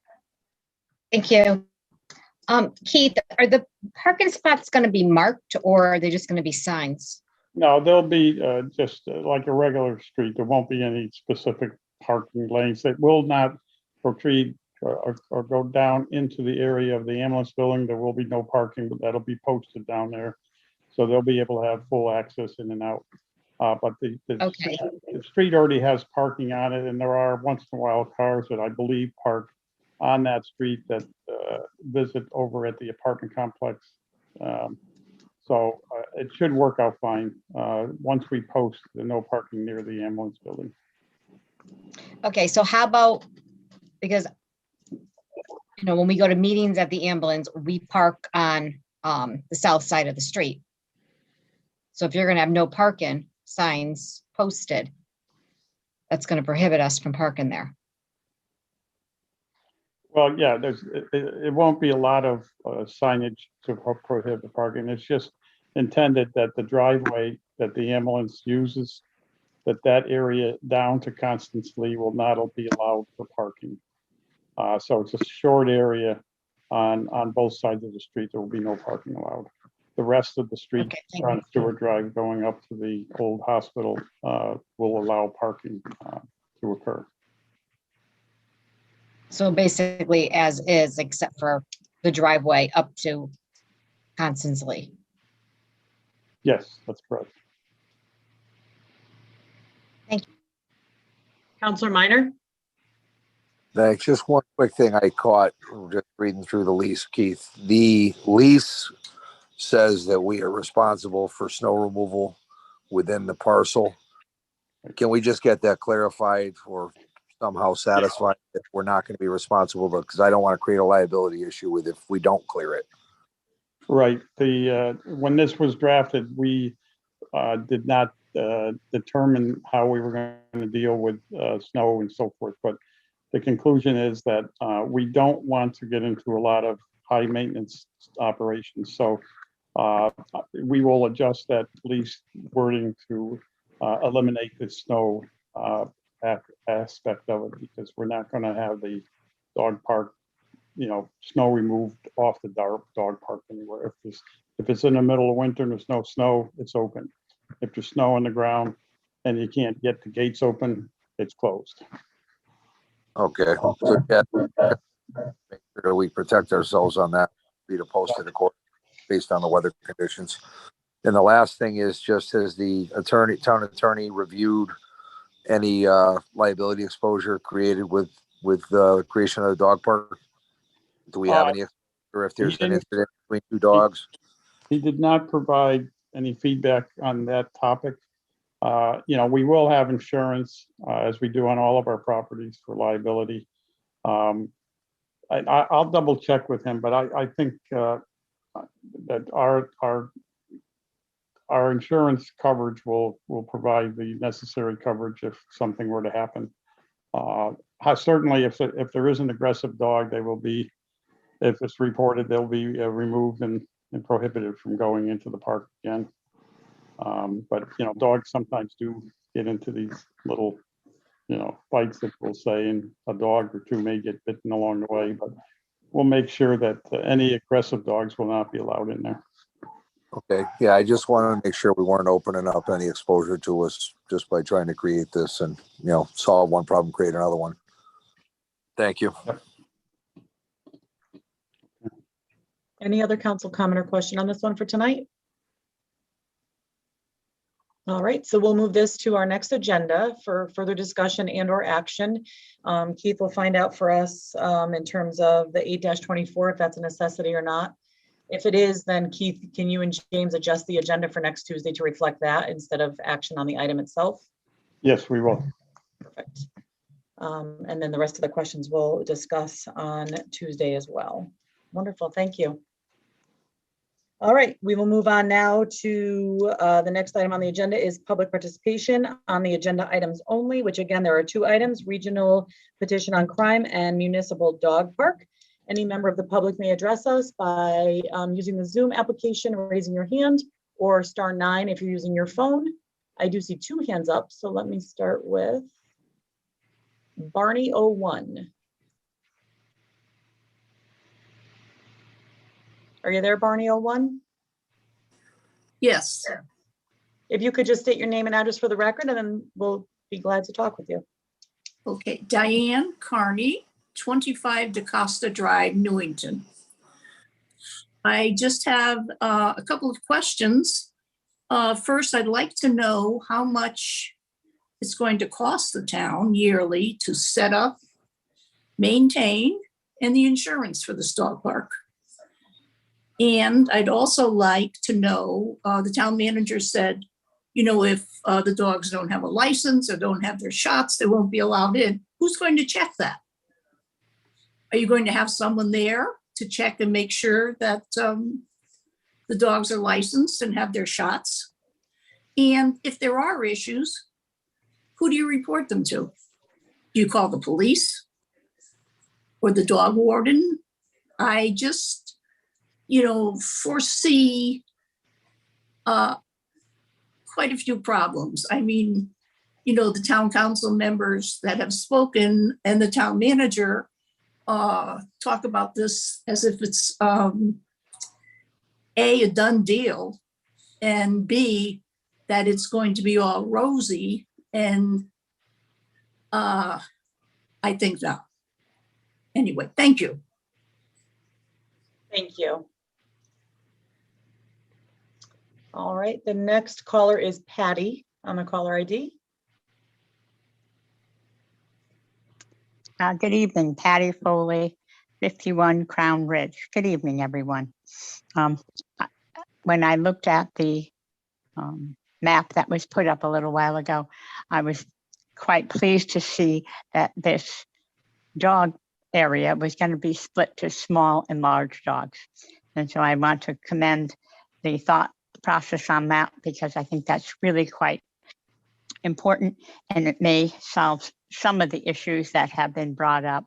C: Thank you. Keith, are the parking spots going to be marked or are they just going to be signs?
L: No, there'll be just like a regular street. There won't be any specific parking lanes. It will not protrude or go down into the area of the ambulance building. There will be no parking, but that'll be posted down there. So they'll be able to have full access in and out. But the street already has parking on it, and there are once in a while cars that I believe park on that street that visit over at the apartment complex. So it should work out fine once we post the no parking near the ambulance building.
C: Okay, so how about, because, you know, when we go to meetings at the ambulance, we park on the south side of the street. So if you're going to have no parking signs posted, that's going to prohibit us from parking there.
L: Well, yeah, it won't be a lot of signage to prohibit parking. It's just intended that the driveway that the ambulance uses, that area down to Constance Lee will not be allowed for parking. So it's a short area on both sides of the street. There will be no parking allowed. The rest of the street, on Stewart Drive going up to the old hospital, will allow parking to occur.
C: So basically as is, except for the driveway up to Constance Lee.
L: Yes, that's correct.
C: Thank you.
A: Counselor Minor,
H: Thanks. Just one quick thing I caught just reading through the lease, Keith. The lease says that we are responsible for snow removal within the parcel. Can we just get that clarified or somehow satisfied that we're not going to be responsible? Because I don't want to create a liability issue with if we don't clear it.
L: Right. When this was drafted, we did not determine how we were going to deal with snow and so forth. But the conclusion is that we don't want to get into a lot of high maintenance operations. So we will adjust that lease wording to eliminate the snow aspect of it, because we're not going to have the dog park, snow removed off the dog park anywhere. If it's in the middle of winter and there's no snow, it's open. If there's snow on the ground and you can't get the gates open, it's closed.
H: Okay. So yeah, make sure we protect ourselves on that. Be to post it accordingly based on the weather conditions. And the last thing is, just as the town attorney reviewed any liability exposure created with the creation of the dog park, do we have any, or if there's an incident between two dogs?
L: He did not provide any feedback on that topic. We will have insurance as we do on all of our properties for liability. I'll double check with him, but I think that our insurance coverage will provide the necessary coverage if something were to happen. Certainly, if there is an aggressive dog, they will be, if it's reported, they'll be removed and prohibited from going into the park again. But dogs sometimes do get into these little, fights, that we'll say, and a dog or two may get bitten along the way. But we'll make sure that any aggressive dogs will not be allowed in there.
H: Okay. Yeah, I just wanted to make sure we weren't opening up any exposure to us just by trying to create this and, solve one problem, create another one. Thank you.
L: Yep.
A: any other council comment or question on this one for tonight? All right, so we'll move this to our next agenda for further discussion and or action. Keith will find out for us in terms of the 8-24, if that's a necessity or not. If it is, then Keith, can you and James adjust the agenda for next Tuesday to reflect that instead of action on the item itself?
L: Yes, we will.
A: Perfect. And then the rest of the questions we'll discuss on Tuesday as well. Wonderful, thank you. All right, we will move on now to the next item on the agenda is public participation on the agenda items only, which again, there are 2 items, regional petition on crime and municipal dog park. Any member of the public may address us by using the Zoom application, raising your hand, or *9 if you're using your phone. I do see 2 hands up, so let me start with Barney 01. Are you there, Barney 01?
M: Yes.
A: If you could just state your name and address for the record, and then we'll be glad to talk with you.
M: Okay, Diane Carney, 25 DaCosta Drive, Newington. I just have a couple of questions. First, I'd like to know how much it's going to cost the town yearly to set up, maintain, and the insurance for this dog park. And I'd also like to know, the town manager said, you know, if the dogs don't have a license or don't have their shots, they won't be allowed in. Who's going to check that? Are you going to have someone there to check and make sure that the dogs are licensed and have their shots? And if there are issues, who do you report them to? Do you call the police or the dog warden? I just, you know, foresee quite a few problems. I mean, you know, the town council members that have spoken and the town manager talk about this as if it's A, done deal, and B, that it's going to be all rosy. And I think not. Anyway, thank you.
A: Thank you. All right, the next caller is Patty on the caller ID.
N: Good evening, Patty Foley, 51 Crown Ridge. Good evening, everyone. When I looked at the map that was put up a little while ago, I was quite pleased to see that this dog area was going to be split to small and large dogs. And so I want to commend the thought process on that, because I think that's really quite important, and it may solve some of the issues that have been brought up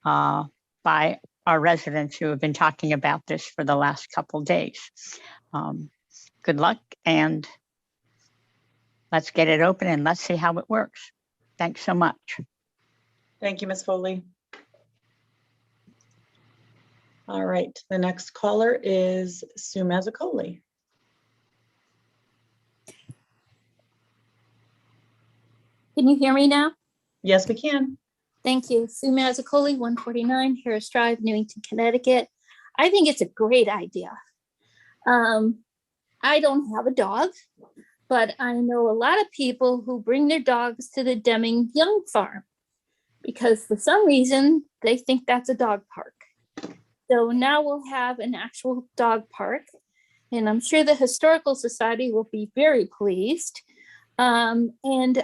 N: by our residents who have been talking about this for the last couple of days. Good luck, and let's get it open and let's see how it works. Thanks so much.
A: Thank you, Ms. Foley. All right, the next caller is Sue Mazzacoli.
G: Can you hear me now?
A: Yes, we can.
G: Thank you. Sue Mazzacoli, 149 Harris Drive, Newington, Connecticut. I think it's a great idea. I don't have a dog, but I know a lot of people who bring their dogs to the Deming Young Farm because for some reason they think that's a dog park. So now we'll have an actual dog park, and I'm sure the Historical Society will be very pleased. And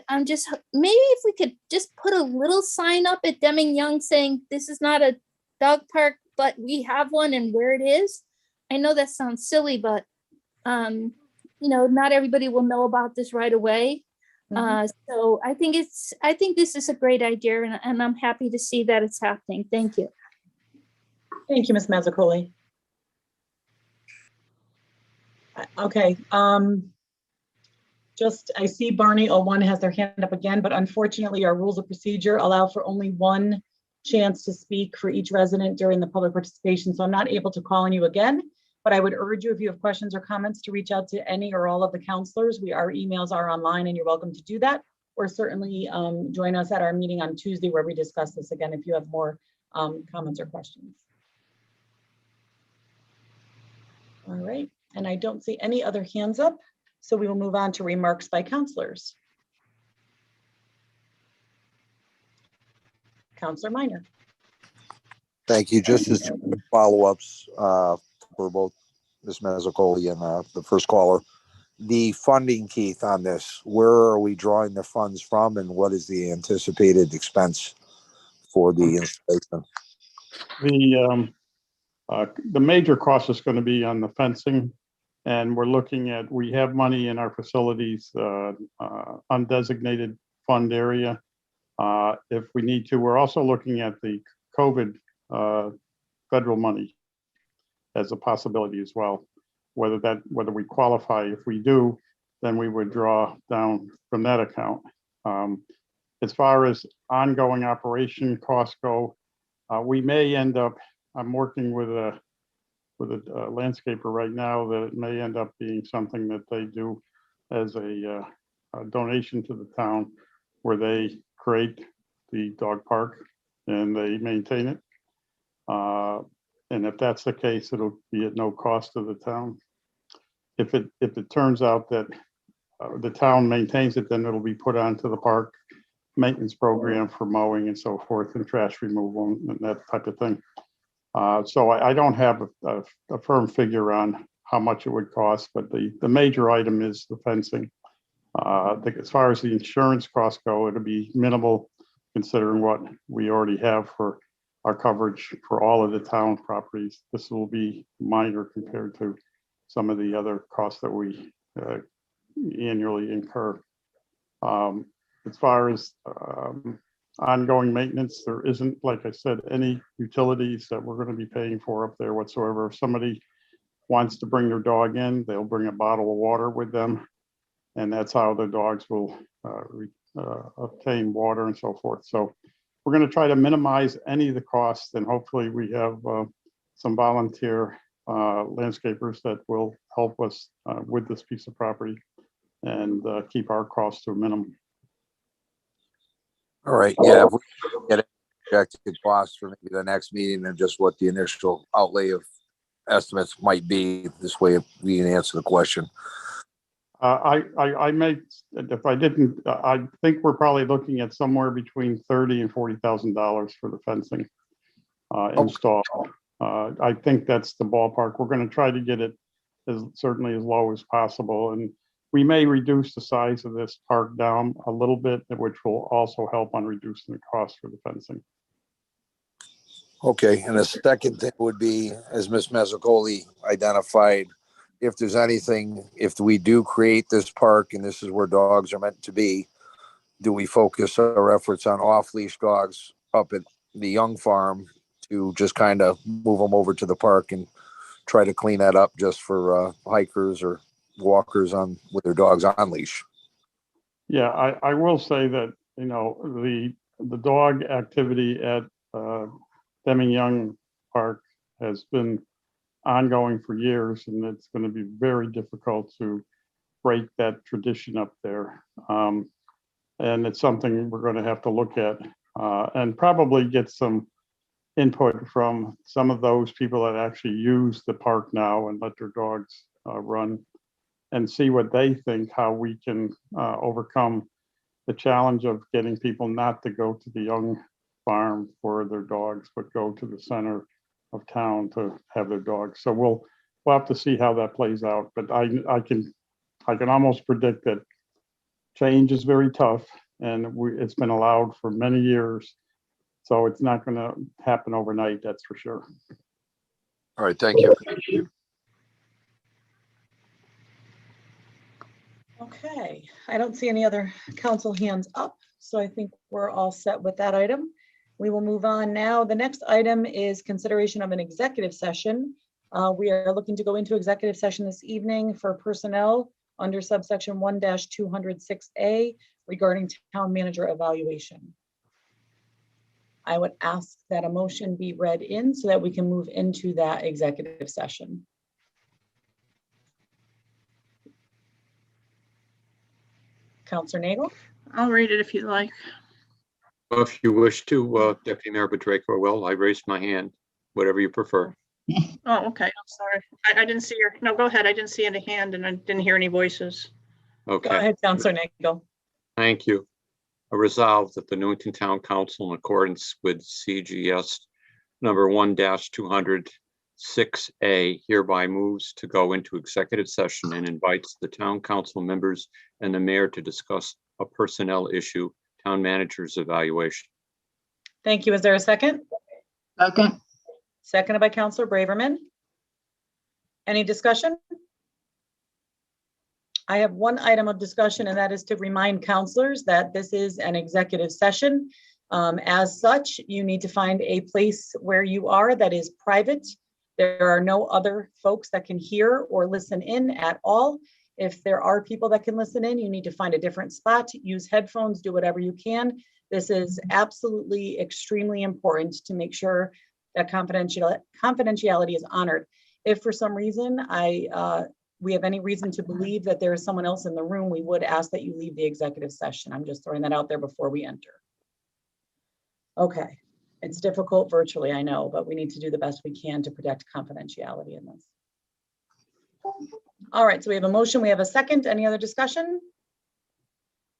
G: I'm just, maybe if we could just put a little sign up at Deming Young saying this is not a dog park, but we have one and where it is. I know that sounds silly, but you know, not everybody will know about this right away. So I think this is a great idea, and I'm happy to see that it's happening. Thank you.
A: Thank you, Ms. Mazzacoli. Okay. I see Barney 01 has their hand up again, but unfortunately our rules of procedure allow for only one chance to speak for each resident during the public participation. So I'm not able to call on you again, but I would urge you, if you have questions or comments, to reach out to any or all of the counselors. Our emails are online and you're welcome to do that, or certainly join us at our meeting on Tuesday where we discuss this again if you have more comments or questions. All right, and I don't see any other hands up. So we will move on to remarks by counselors. Counselor Minor.
H: Thank you. Just as follow-ups for both Ms. Mazzicoli and the first caller. The funding, Keith, on this, where are we drawing the funds from and what is the anticipated expense for the installation?
L: The major cost is going to be on the fencing. And we're looking at, we have money in our facilities, undesignated fund area. If we need to, we're also looking at the COVID federal money as a possibility as well. Whether we qualify, if we do, then we would draw down from that account. As far as ongoing operation costs go, we may end up, I'm working with a landscaper right now that it may end up being something that they do as a donation to the town, where they create the dog park and they maintain it. And if that's the case, it'll be at no cost to the town. If it turns out that the town maintains it, then it'll be put onto the park maintenance program for mowing and so forth, and trash removal and that type of thing. So I don't have a firm figure on how much it would cost, but the major item is the fencing. As far as the insurance costs go, it'll be minimal considering what we already have for our coverage for all of the town properties. This will be minor compared to some of the other costs that we annually incur. As far as ongoing maintenance, there isn't, like I said, any utilities that we're going to be paying for up there whatsoever. If somebody wants to bring their dog in, they'll bring a bottle of water with them, and that's how the dogs will obtain water and so forth. So we're going to try to minimize any of the costs, and hopefully we have some volunteer landscapers that will help us with this piece of property and keep our costs to a minimum.
H: All right, yeah, if we get a projected cost for maybe the next meeting and just what the initial outlay of estimates might be, this way we can answer the question.
L: I may, if I didn't, I think we're probably looking at somewhere between $30,000 and $40,000 for the fencing installed. I think that's the ballpark. We're going to try to get it certainly as low as possible, and we may reduce the size of this park down a little bit, which will also help on reducing the cost for the fencing.
H: Okay, and the second thing would be, as Ms. Mazzicoli identified, if there's anything, if we do create this park and this is where dogs are meant to be, do we focus our efforts on off-leash dogs up at the Young Farm to just kind of move them over to the park and try to clean that up just for hikers or walkers on with their dogs on leash?
L: Yeah, I will say that, you know, the dog activity at Deming Young Park has been ongoing for years, and it's going to be very difficult to break that tradition up there. And it's something we're going to have to look at and probably get some input from some of those people that actually use the park now and let their dogs run, and see what they think, how we can overcome the challenge of getting people not to go to the Young Farm for their dogs, but go to the center of town to have their dogs. So we'll have to see how that plays out. But I can almost predict that change is very tough, and it's been allowed for many years. So it's not going to happen overnight, that's for sure.
H: All right, thank you.
A: Okay, I don't see any other council hands up, so I think we're all set with that item. We will move on now. The next item is consideration of an executive session. We are looking to go into executive session this evening for personnel under subsection 1-206A regarding town manager evaluation. I would ask that a motion be read in so that we can move into that executive session. Councilor Nagel?
B: I'll read it if you like.
I: If you wish to, Deputy Mayor Bedrejko, well, I raised my hand, whatever you prefer.
B: Oh, okay, I'm sorry. I didn't see your, no, go ahead. I didn't see any hand and I didn't hear any voices.
A: Go
I: Okay,
A: ahead, Counselor Nagel.
I: thank you. I resolve that the Newington Town Council, in accordance with CGS number 1-206A, hereby moves to go into executive session and invites the town council members and the mayor to discuss a personnel issue, town manager's evaluation.
A: Thank you. Is there a second?
N: Second.
A: Seconded by Counselor Braverman. Any discussion? I have one item of discussion, and that is to remind counselors that this is an executive session. As such, you need to find a place where you are that is private. There are no other folks that can hear or listen in at all. If there are people that can listen in, you need to find a different spot, use headphones, do whatever you can. This is absolutely extremely important to make sure that confidentiality is honored. If for some reason we have any reason to believe that there is someone else in the room, we would ask that you leave the executive session. I'm just throwing that out there before we enter. Okay, it's difficult virtually, I know, but we need to do the best we can to protect confidentiality in this. All right, so we have a motion, we have a second. Any other discussion?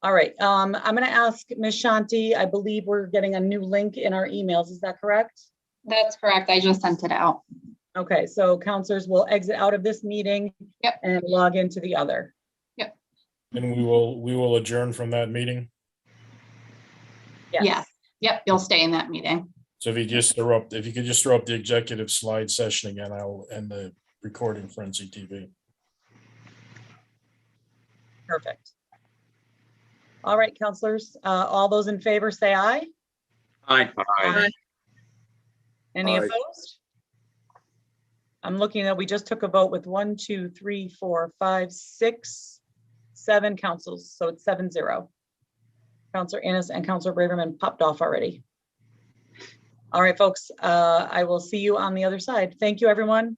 A: All right, I'm gonna ask Ms. Shanti, I believe we're getting a new link in our emails, is that correct?
O: That's correct. I just sent it out.
A: Okay, so counselors will exit out of this meeting.
O: Yep.
A: And log into the other.
J: And we will adjourn from that meeting.
O: Yes. Yep, you'll stay in that meeting.
J: So if you could just throw up the executive slide session again, I'll end the recording for NCTV.
A: Perfect. All right, counselors, all those in favor say aye.
E: Aye.
I: Aye.
A: Any
H: Aye.
A: opposed? I'm looking at, we just took a vote with 1, 2, 3, 4, 5, 6, 7 councils, so it's 7-0. Counselor Annis and Counselor Braverman popped off already. All right, folks, I will see you on the other side. Thank you, everyone.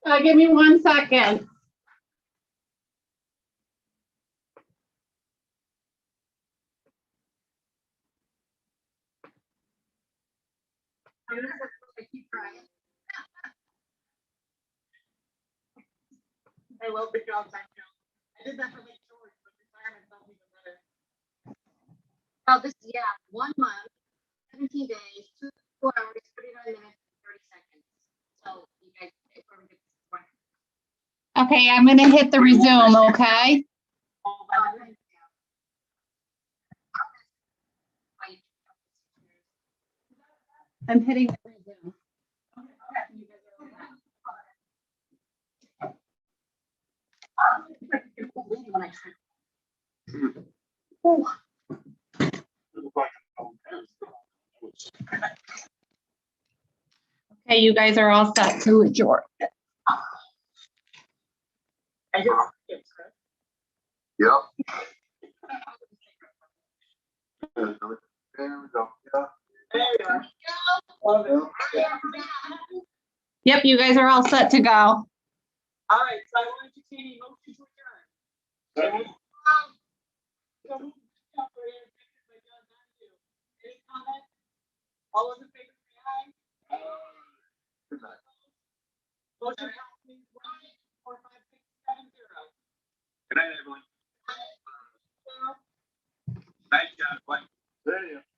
K: Give me 1 second.
A: I love the job I do. I did that for Lake George, but retirement felt even better.
C: Oh, this, yeah, 1 month, 17 days, 2 hours, 39 minutes, 30 seconds. So you guys, if we're gonna get this one.
O: Okay, I'm gonna hit the resume, okay? I'm hitting the resume. Okay, you guys are all set to adjourn.
A: I just, it's good.
D: Yep. There we go. Yeah.
A: There we are. Love it.
O: Yep, you guys are all set to go.
A: All right, so I will entertain a motion to adjourn. Any comment? All those in favor, say aye. Motion passes 1, 4, 5, 6, 7, 0.
F: Good night, everyone. Night, John. Bye.
D: There you go.